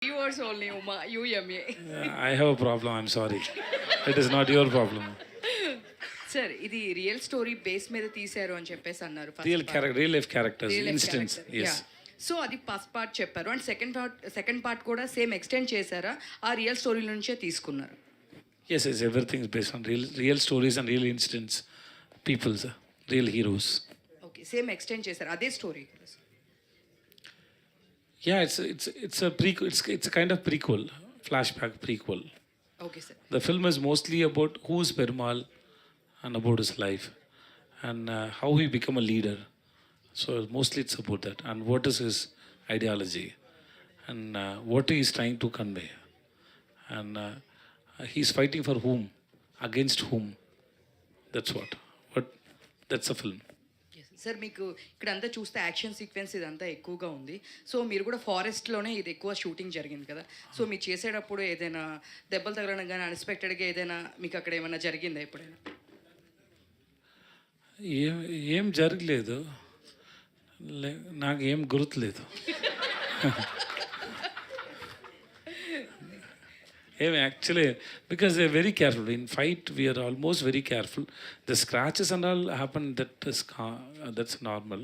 Yours only, Uma. You yummy. I have a problem. I'm sorry. It is not your problem. Sir ఇది real story base మీద తీశారు అని చెప్పేసి అన్నారు Real character, real life characters, instance. Yes. So అది first part చెప్పారు and second part కూడా same extend చేశారా ఆ రియల్ స్టోరీ నుంచే తీసుకున్నారు? Yes, yes. Everything is based on real stories and real incidents, people's real heroes. Okay, same extend చేశారు అదే story. Yeah, it's a prequel. It's a kind of prequel, flashback prequel. Okay sir. The film is mostly about who's Perumal and about his life and how he become a leader. So mostly it's about that and what is his ideology and what he is trying to convey and he's fighting for whom, against whom. That's what that's the film. Sir మీకు ఇక్కడ అంతా చూస్తే action sequence ఇదంతా ఎక్కువగా ఉంది. So మీరు కూడా ఫారెస్ట్లోనే ఇది ఎక్కువ షూటింగ్ జరిగింది కదా. సో మీరు చేసేటప్పుడు ఏదైనా దెబ్బలు తగలడం కానీ అన్ఎక్స్పెక్టెడ్గా ఏదైనా మీకు అక్కడ ఏమైనా జరిగిందా ఎప్పుడైనా? ఏం జరగలేదు, నాకు ఏం గుర్తులేదు. Actually, because they're very careful. In fight, we are almost very careful. The scratches and all happen, that's normal.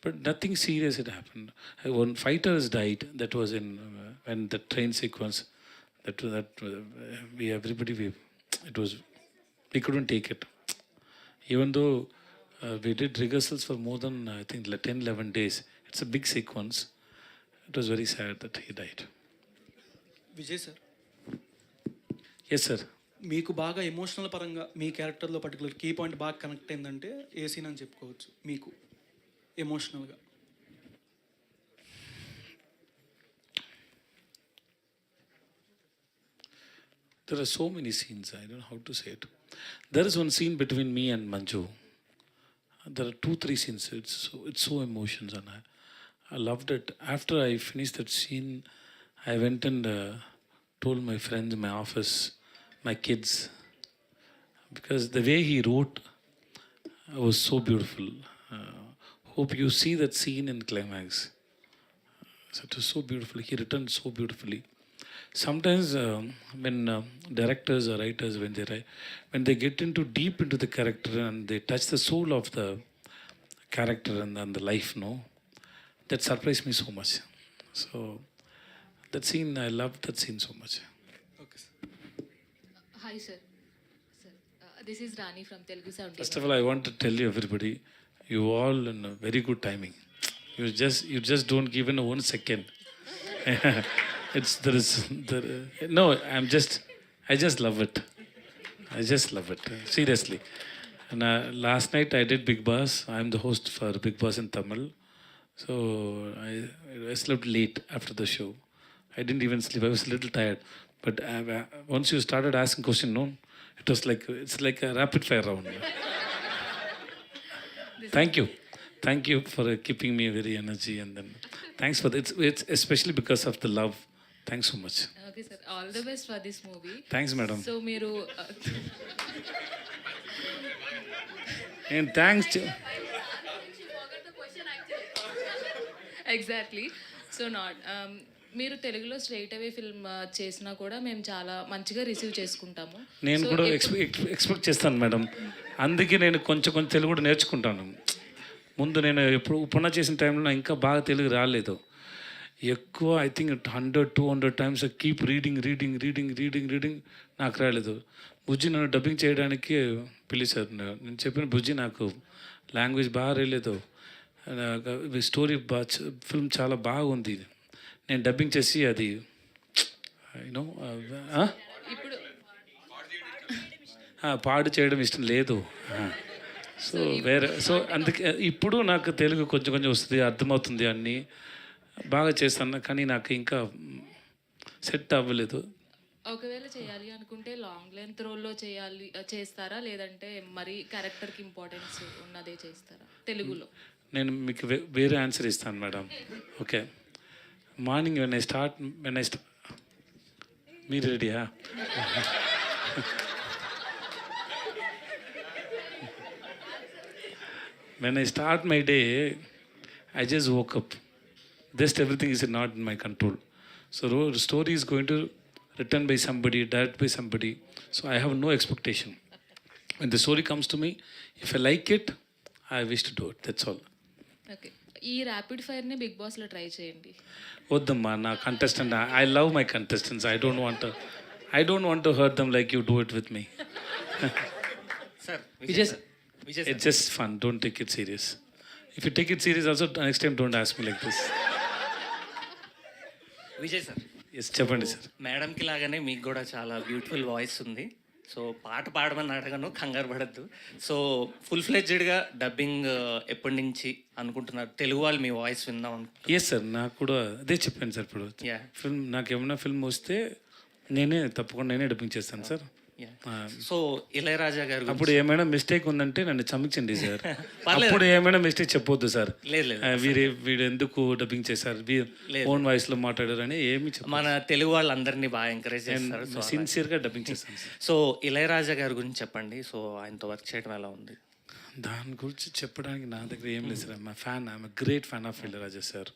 But nothing serious had happened. One fighter has died. That was in when the train sequence. We couldn't take it. Even though we did rehearsals for more than I think 10-11 days. It's a big sequence. It was very sad that he died. Vijay sir, Yes, sir. మీకు బాగా emotional పరంగా మీ క్యారెక్టర్లో particular key point బాగా connect అయిందంటే ఏ scene అని చెప్పుకోవచ్చు మీకు ఎమోషనల్గా? There are so many scenes. I don't know how to say it. There is one scene between me and Manju. There are 2-3 scenes. It's so emotions, and I loved it. After I finished that scene, I went and told my friends, my office, my kids, because the way he wrote was so beautiful. Hope you see that scene in climax. So it was so beautiful. He written so beautifully. Sometimes when directors or writers, when they get into deep into the character and they touch the soul of the character and the life, no, that surprised me so much. So that scene, I loved that scene so much. Okay sir. Hi, sir. Sir, this is Rani from Telugu Sound. First of all, I want to tell you everybody, you all in a very good timing. You just don't give in 1 second. No, I just love it. I just love it, seriously. And last night I did Big Boss. I'm the host for Big Boss in Tamil. So I slept late after the show. I didn't even sleep. I was a little tired. But once you started asking questions, no, it's like a rapid fire round. Thank you for keeping me very energy, and then thanks for that. It's especially because of the love. Thanks so much. Okay, sir. All the best for this movie. Thanks, madam. So, మీరు And thanks to exactly. So మీరు తెలుగులో straight అవే film చేసినా కూడా మేము చాలా మంచిగా receive చేసుకుంటాము. నేను కూడా ఎక్స్పెక్ట్ చేస్తాను మేడం. అందుకే నేను కొంచెం తెలుగు కూడా నేర్చుకుంటాను. ముందు నేను ఎప్పుడు ఉపన్నా చేసిన టైంలో ఇంకా బాగా తెలుగు రాలేదు. ఎక్కువ I think 100-200 times keep reading నాకు రాలేదు. బుజ్జి నన్ను డబ్బింగ్ చేయడానికి పిలిచారు. నేను చెప్పిన బుజ్జి నాకు లాంగ్వేజ్ బాగా రాలేదు, స్టోరీ ఫిల్మ్ చాలా బాగుంది, నేను డబ్బింగ్ చేసి అది యూనో ఇప్పుడు పాడు చేయడం ఇష్టం లేదు. సో అందుకే ఇప్పుడు నాకు తెలుగు కొంచెం వస్తుంది, అర్థమవుతుంది, అన్నీ బాగా చేస్తాను. కానీ నాకు ఇంకా సెట్ అవ్వలేదు. ఒకవేళ చేయాలి అనుకుంటే లాంగ్ లెంత్ రోల్లో చేస్తారా, లేదంటే మరి క్యారెక్టర్కి ఇంపార్టెన్స్ ఉన్నదే చేస్తారా తెలుగులో? నేను మీకు వేరే ఆన్సర్ ఇస్తాను madam. Okay, morning when I start మీరు రెడీయా? When I start my day, I just woke up. Just everything is not in my control. So the story is going to written by somebody, directed by somebody. So I have no expectation. When the story comes to me, if I like it, I wish to do it. That's all. Okay, ఈ rapid ఫైర్ని big బాస్లో try చేయండి. వద్దమ్మా నా contestant I love my contestants I don't want to hurt them like you do it with me sir Vijay sir, it's just fun don't take it serious if you take it serious also next time don't ask me like this Vijay sir, yes చెప్పండి sir మేడంకి లాగానే మీకు కూడా చాలా beautiful voice ఉంది. So పాట పాడమని అడగను, కంగారు పడద్దు. సో ఫుల్ ఫ్లెడ్జ్డ్గా డబ్బింగ్ ఎప్పటి నుంచి అనుకుంటున్నారు? తెలుగు వాళ్ళు మీ వాయిస్ విందాం అనుకుంటున్నారు. ఎస్ సార్ నాకు కూడా అదే చెప్పాను సార్ ఇప్పుడు Yeah. ఫిల్మ్ నాకు ఏమైనా ఫిల్మ్ వస్తే తప్పకుండా నేనే డబ్బింగ్ చేస్తాను సార్ సో ఇళయరాజా గారు గురించి- అప్పుడు ఏమైనా మిస్టేక్ ఉందంటే నన్ను చమించండి సార్ పర్లేదు. అప్పుడు ఏమైనా మిస్టేక్ చెప్పొద్దు సార్ లేదు లేదు, వీడు ఎందుకు డబ్బింగ్ చేశారు ఓన్ వాయిస్ లో మాట్లాడారు అని ఏమి మన తెలుగు వాళ్ళందరినీ బాగా ఎంకరేజ్ చేస్తారు. సో సిన్సియర్ గా డబ్బింగ్ చేస్తాను సార్ సో ఇళయరాజా గారి గురించి చెప్పండి. సో ఆయనతో వర్క్ చేయడం ఎలా ఉంది? దాని గురించి చెప్పడానికి నా దగ్గర ఏం లేదు sir I'm great fan of Ilaiyaraaja sir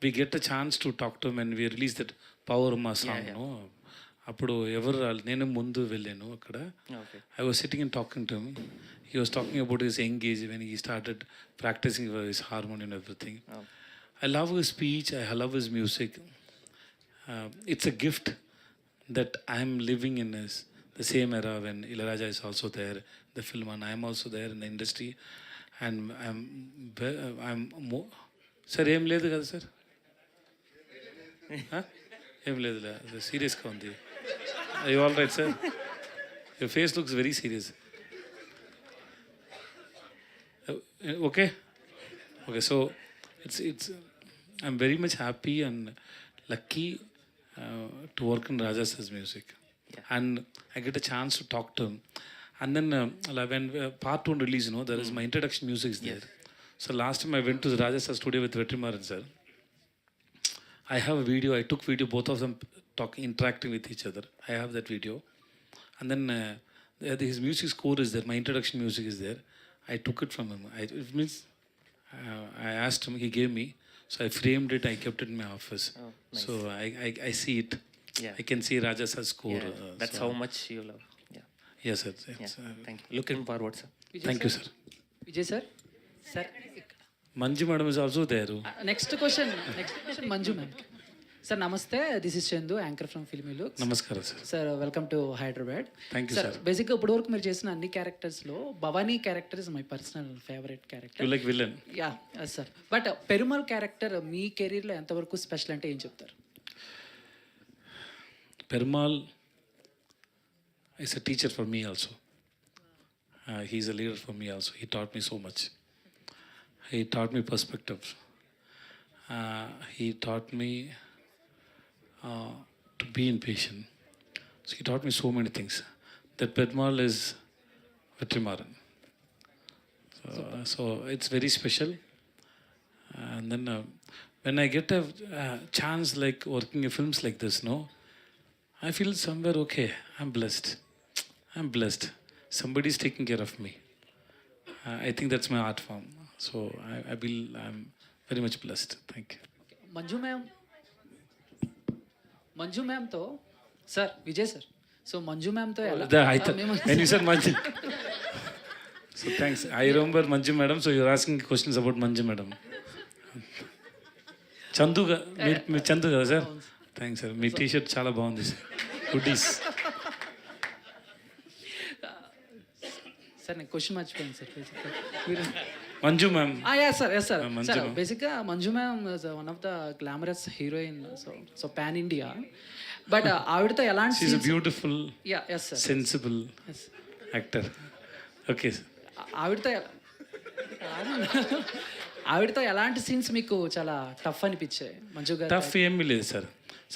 we get a chance to talk to men we release that power మా సాంగ్ అప్పుడు ఎవరు రాలేదు నేను ముందు వెళ్ళాను అక్కడ okay, I was sitting and talking to him. He was talking about his young age when he started practicing for his harmony and everything. I love his speech. I love his music. It's a gift that I'm living in the same era when Ilayaraja is also there, the film, and I'm also there in the industry. And I'm more. Sir, ఏం లేదు కదా sir ఏం లేదు సీరియస్గా ఉంది you all right sir your face looks very serious okay so it's I'm very much happy and lucky to work in Raja Sir's music. And I get a chance to talk to him. And then like when part 1 release, there is my introduction music is there. So last time I went to the Raja Sir studio with Vetrimaran sir. I have a video. I took video, both of them interacting with each other. I have that video. And then his music score is there. My introduction music is there. I took it from him. It means I asked him. He gave me. So I framed it. I kept it in my office. Oh, nice. So I see it. Yeah. I can see Raja Sir's score. Yeah, that's so how much you love. Yeah, Yes, sir. yeah. It's, Thank you. Looking forward, sir. thank you, sir. Vijay sir. Sir Manju madam is also there. Next question Manju ma'am. Sir నమస్తే, this is Chandu, anchor from Filmy Looks. Namaskar, sir. Sir welcome to Hyderabad. Thank you, sir sir. బేసిక్గా ఇప్పటి వరకు మీరు చేసిన అన్ని క్యారెక్టర్స్లో Bhavani character is my personal favourite You character. like villain? Yeah sir. But Perumal character మీ కెరీర్లో ఎంతవరకు స్పెషల్ అంటే ఏం చెప్తారు? Perumal is a teacher for me also. He's a leader for me also. He taught me so much. He taught me perspective. He taught me to be impatient. So he taught me so many things. That Perumal is Vetrimaran. So it's very special. And then when I get a chance like working in films like this, I feel somewhere okay. I'm blessed. Somebody's taking care of me. I think that's my art form. So I feel I'm very much blessed. Thank you. Manju మ్యామ్తో sir Vijay sir. So Manju మ్యామ్తో ఎలా When you said Manju. So thanks. I remember Manju madam. So you're asking questions about Manju madam. Chandu మీరు చందు కదా sir? Thanks sir. మీ T shirt చాలా బాగుంది sir. Goodies. Sir నేను question మర్చిపోయాను సార్. మీరు Manju ma'am. Yes sir, yes sir. Manju sir ma'am. బేసిక్గా Manju ma'am one of the glamorous heroine, so pan India. But ఆవిడతో ఎలాంటి she is a beautiful yes sir, sensible actor. Okay sir. ఆవిడతో ఎలాంటి scenes మీకు చాలా టఫ్ అనిపించాయి మంజు గారు? టఫ్ ఏమీ లేదు sir.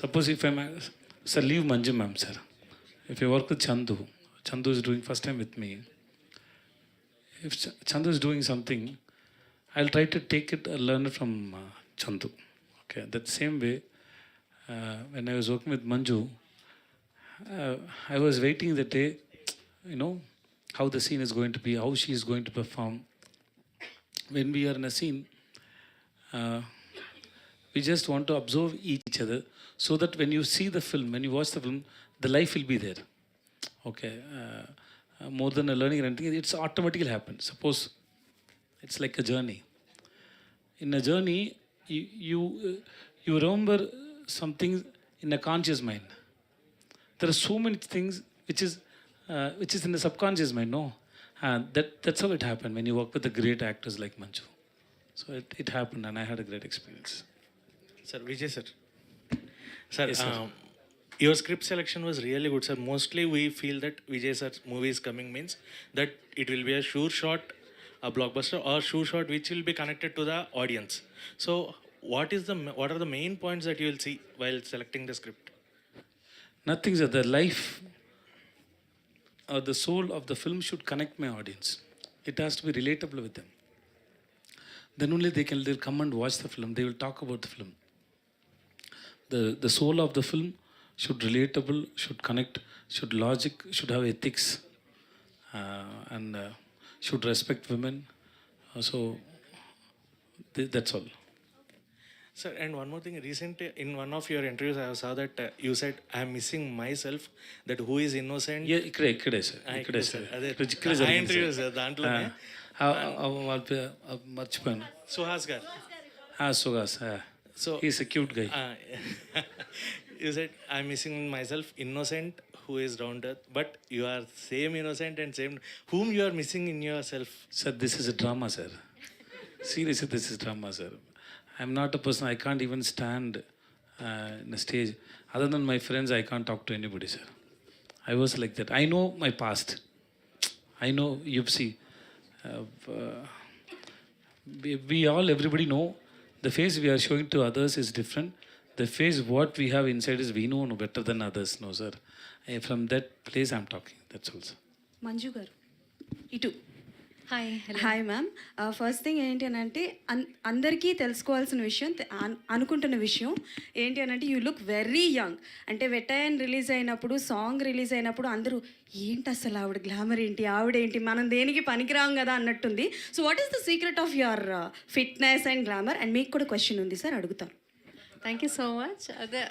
Suppose if I'm sir leave Manju ma'am sir. If you work with Chandu is doing first time with me. If Chandu is doing something, I'll try to take it and learn it from Chandu. Okay, that same way, when I was working with Manju, I was waiting the day, how the scene is going to be, how she is going to perform. When we are in a scene, We just want to observe each other so that when you see the film, when you watch the film, the life will be there. Okay. More than a learning or anything, it's automatically happen. Suppose it's like a journey. In a journey, you remember something in a conscious mind. There are so many things which is in the subconscious mind. No, that's how it happened when you work with the great actors like Manju. So it happened, and I had a great experience. Sir, Vijay sir. Sir, Yes, sir. Your script selection was really good, sir. Mostly we feel that Vijay sir's movie is coming means that it will be a sure shot, a blockbuster, or sure shot which will be connected to the audience. So, what are the main points that you will see while selecting the script? Nothing, sir. The life or the soul of the film should connect my audience. It has to be relatable with them. Then only they'll come and watch the film. They will talk about the film. The soul of the film should relatable, should connect, should logic, should have ethics, and should respect women. That's all. Sir, and one more thing. Recently, in one of your interviews, I saw that you said, "I am missing myself." That who is innocent? Yeah, ఇక్కడే sir ఇక్కడే sir ఇక్కడే జరిగింది interview sir. Sir దాంట్లోనే మర్చిపోయాను. సుహాస్ గారు. Suhas. So, is a cute guy. you said, "I'm missing myself, innocent, who is round earth." But you are same innocent and same. Whom you are missing in yourself? Sir, this is a drama, sir. Seriously, this is drama, sir. I'm not a person, I can't even stand in a stage. Other than my friends, I can't talk to anybody, sir. I was like that. I know my past. I know, you see, we all, everybody know, the face we are showing to others is different. The face what we have inside is we know better than others, no, sir. From that place I'm talking, that's all, sir. Manju గారు ఇటు hi hi ma'am first thing ఏంటి అని అంటే అందరికీ తెలుసుకోవాల్సిన విషయం అనుకుంటున్న విషయం ఏంటి అని అంటే యూ లుక్ వెరీ యంగ్ అంటే వెటైన్ రిలీజ్ అయినప్పుడు సాంగ్ రిలీజ్ అయినప్పుడు అందరూ ఏంటి అసలు ఆవిడ గ్లామర్ ఏంటి ఆవిడేంటి మనం దేనికి పనికిరాం కదా అన్నట్టుంది. So what is the secret of your fitness and glamour? And మీకు కూడా క్వశ్చన్ ఉంది సార్, అడుగుతాను. Thank you so much. అదే